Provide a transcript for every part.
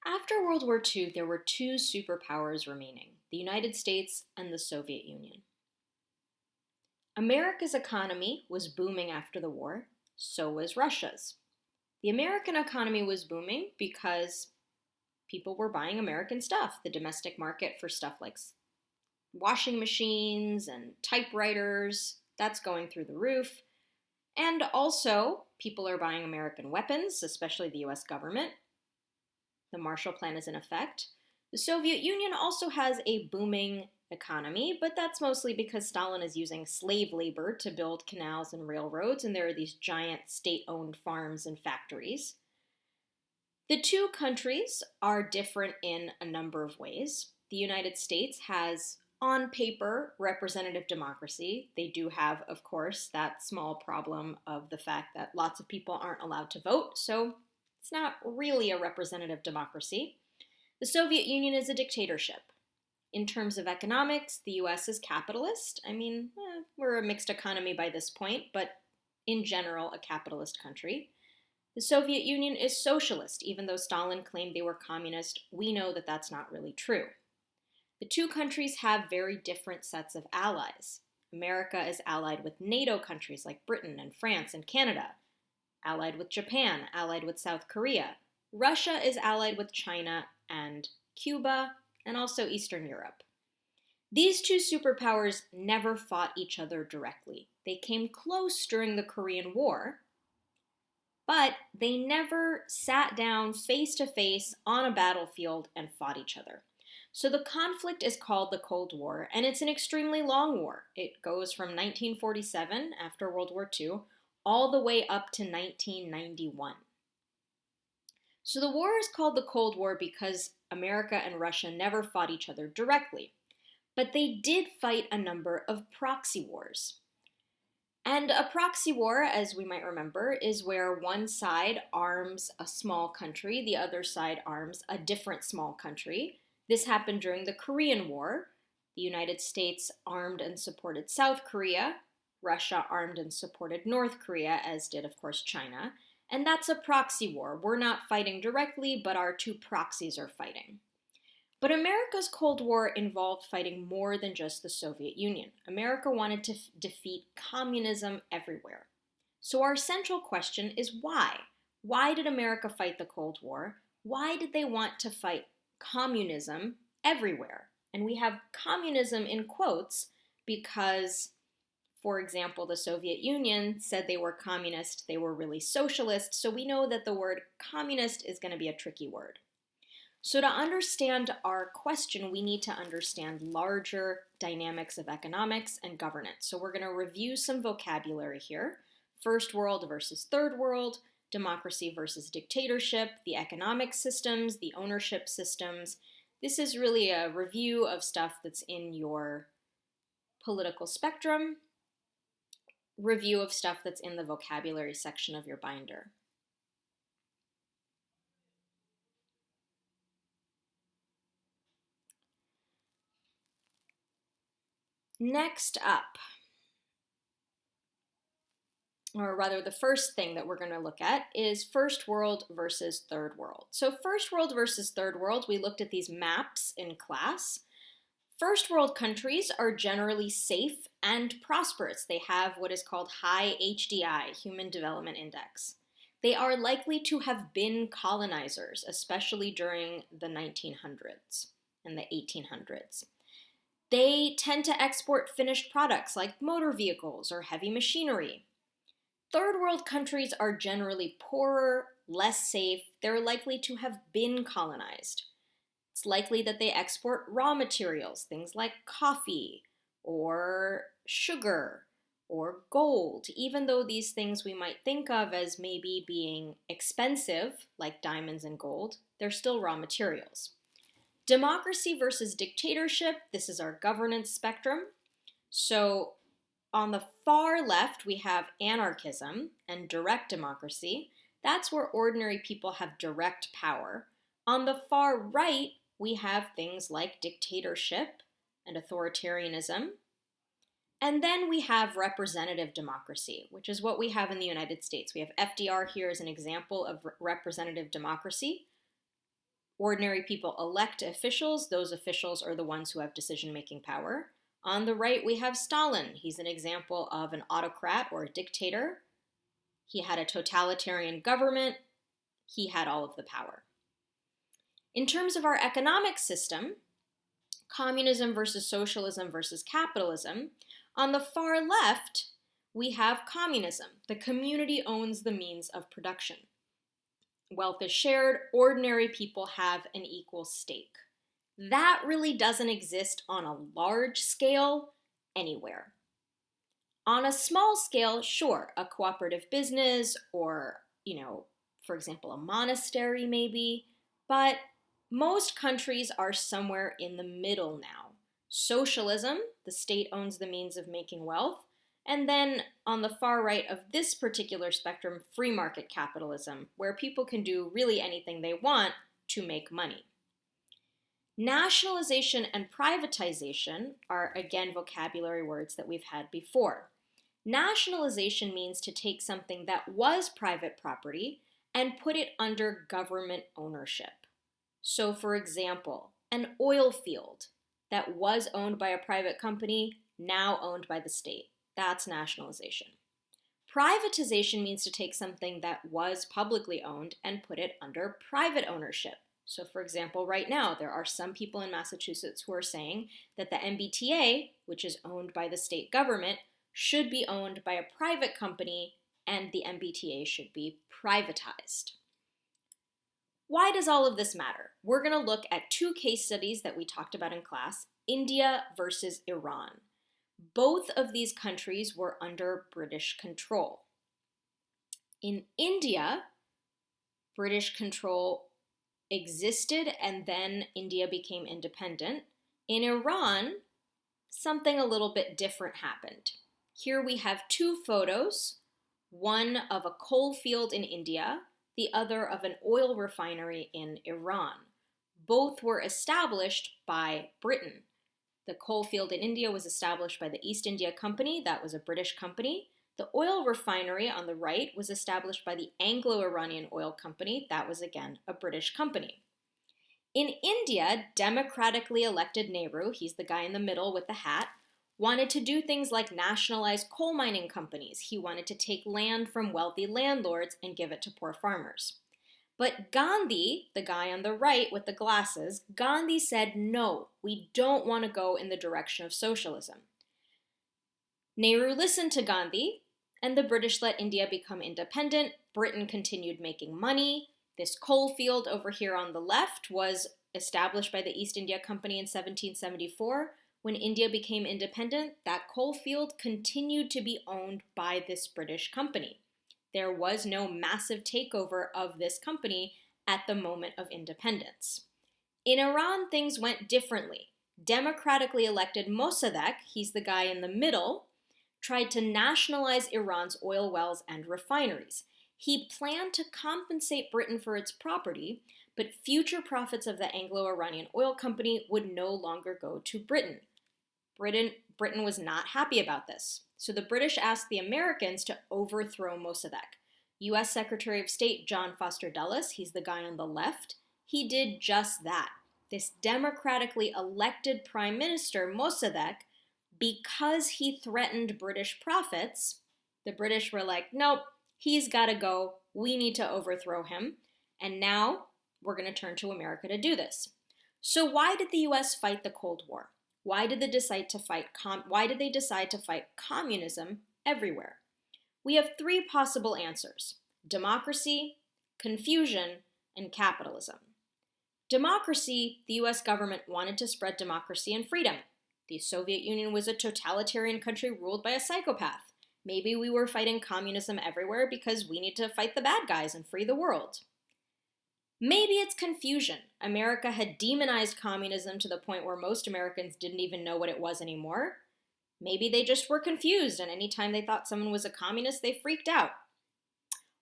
After World War II, there were two superpowers remaining, the United States and the Soviet Union. America's economy was booming after the war, so was Russia's. The American economy was booming because people were buying American stuff. The domestic market for stuff like washing machines and typewriters, that's going through the roof. And also, people are buying American weapons, especially the US government. The Marshall Plan is in effect. The Soviet Union also has a booming economy, but that's mostly because Stalin is using slave labor to build canals and railroads, and there are these giant state owned farms and factories. The two countries are different in a number of ways. The United States has, on paper, representative democracy. They do have, of course, that small problem of the fact that lots of people aren't allowed to vote, so it's not really a representative democracy. The Soviet Union is a dictatorship. In terms of economics, the US is capitalist. We're a mixed economy by this point, but in general, a capitalist country. The Soviet Union is socialist. Even though Stalin claimed they were communist, we know that that's not really true. The two countries have very different sets of allies. America is allied with NATO countries like Britain and France and Canada, allied with Japan, allied with South Korea. Russia is allied with China and Cuba, and also Eastern Europe. These two superpowers never fought each other directly. They came close during the Korean War, but they never sat down face to face on a battlefield and fought each other. So the conflict is called the Cold War, and it's an extremely long war. It goes from 1947, after World War II, all the way up to 1991. So the war is called the Cold War because America and Russia never fought each other directly, but they did fight a number of proxy wars. And a proxy war, as we might remember, is where one side arms a small country, the other side arms a different small country. This happened during the Korean War. The United States armed and supported South Korea. Russia armed and supported North Korea, as did, of course, China. And that's a proxy war. We're not fighting directly, but our two proxies are fighting. But America's Cold War involved fighting more than just the Soviet Union. America wanted to defeat communism everywhere. So our central question is why? Why did America fight the Cold War? Why did they want to fight communism everywhere? And we have communism in quotes because, for example, the Soviet Union said they were communist, they were really socialist, so we know that the word communist is going to be a tricky word. So to understand our question, we need to understand larger dynamics of economics and governance. So we're going to review some vocabulary here. First world versus third world, democracy versus dictatorship, the economic systems, the ownership systems. This is really a review of stuff that's in your political spectrum, review of stuff that's in the vocabulary section of your binder. Next up, or rather the first thing that we're going to look at is first world versus third world. So first world versus third world, we looked at these maps in class. First world countries are generally safe and prosperous. They have what is called high HDI, Human Development Index. They are likely to have been colonizers, especially during the 1900s and the 1800s. They tend to export finished products like motor vehicles or heavy machinery. Third world countries are generally poorer, less safe. They're likely to have been colonized. It's likely that they export raw materials, things like coffee or sugar or gold, even though these things we might think of as maybe being expensive, like diamonds and gold, they're still raw materials. Democracy versus dictatorship, this is our governance spectrum. So on the far left, we have anarchism and direct democracy. That's where ordinary people have direct power. On the far right, we have things like dictatorship and authoritarianism. And then we have representative democracy, which is what we have in the United States. We have FDR here as an example of representative democracy. Ordinary people elect officials. Those officials are the ones who have decision-making power. On the right, we have Stalin. He's an example of an autocrat or a dictator. He had a totalitarian government. He had all of the power. In terms of our economic system, communism versus socialism versus capitalism, on the far left, we have communism. The community owns the means of production. Wealth is shared. Ordinary people have an equal stake. That really doesn't exist on a large scale anywhere. On a small scale, sure, a cooperative business or, for example, a monastery maybe, but most countries are somewhere in the middle now. Socialism, the state owns the means of making wealth, and then on the far right of this particular spectrum, free market capitalism, where people can do really anything they want to make money. Nationalization and privatization are, again, vocabulary words that we've had before. Nationalization means to take something that was private property and put it under government ownership. So, for example, an oil field that was owned by a private company, now owned by the state. That's nationalization. Privatization means to take something that was publicly owned and put it under private ownership. So, for example, right now, there are some people in Massachusetts who are saying that the MBTA, which is owned by the state government, should be owned by a private company and the MBTA should be privatized. Why does all of this matter? We're going to look at two case studies that we talked about in class, India versus Iran. Both of these countries were under British control. In India, British control existed and then India became independent. In Iran, something a little bit different happened. Here we have two photos, one of a coal field in India, the other of an oil refinery in Iran. Both were established by Britain. The coal field in India was established by the East India Company. That was a British company. The oil refinery on the right was established by the Anglo-Iranian Oil Company. That was, again, a British company. In India, democratically elected Nehru, he's the guy in the middle with the hat, wanted to do things like nationalize coal mining companies. He wanted to take land from wealthy landlords and give it to poor farmers. But Gandhi, the guy on the right with the glasses, Gandhi said, no, we don't want to go in the direction of socialism. Nehru listened to Gandhi, and the British let India become independent. Britain continued making money. This coal field over here on the left was established by the East India Company in 1774. When India became independent, that coal field continued to be owned by this British company. There was no massive takeover of this company at the moment of independence. In Iran, things went differently. Democratically elected Mossadegh, he's the guy in the middle, tried to nationalize Iran's oil wells and refineries. He planned to compensate Britain for its property, but future profits of the Anglo-Iranian Oil Company would no longer go to Britain. Britain was not happy about this. So the British asked the Americans to overthrow Mossadegh. U.S. Secretary of State John Foster Dulles, he's the guy on the left, he did just that. This democratically elected Prime Minister, Mossadegh, because he threatened British profits, the British were like, nope, he's got to go. We need to overthrow him. And now we're going to turn to America to do this. So why did the U.S. fight the Cold War? Why did they decide to fight communism everywhere? We have three possible answers: democracy, confusion, and capitalism. Democracy, the US government wanted to spread democracy and freedom. The Soviet Union was a totalitarian country ruled by a psychopath. Maybe we were fighting communism everywhere because we need to fight the bad guys and free the world. Maybe it's confusion. America had demonized communism to the point where most Americans didn't even know what it was anymore. Maybe they just were confused, and anytime they thought someone was a communist, they freaked out.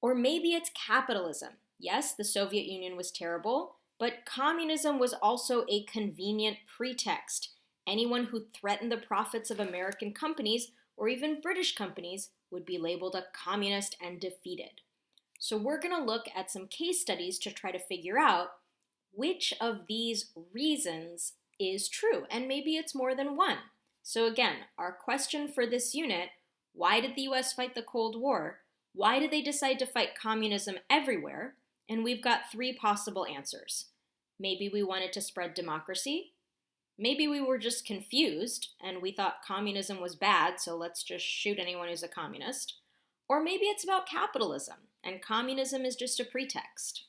Or maybe it's capitalism. Yes, the Soviet Union was terrible, but communism was also a convenient pretext. Anyone who threatened the profits of American companies, or even British companies, would be labeled a communist and defeated. So we're going to look at some case studies to try to figure out which of these reasons is true? And maybe it's more than one. So again, our question for this unit, why did the US fight the Cold War? Why did they decide to fight communism everywhere? And we've got three possible answers. Maybe we wanted to spread democracy. Maybe we were just confused and we thought communism was bad, so let's just shoot anyone who's a communist. Or maybe it's about capitalism and communism is just a pretext.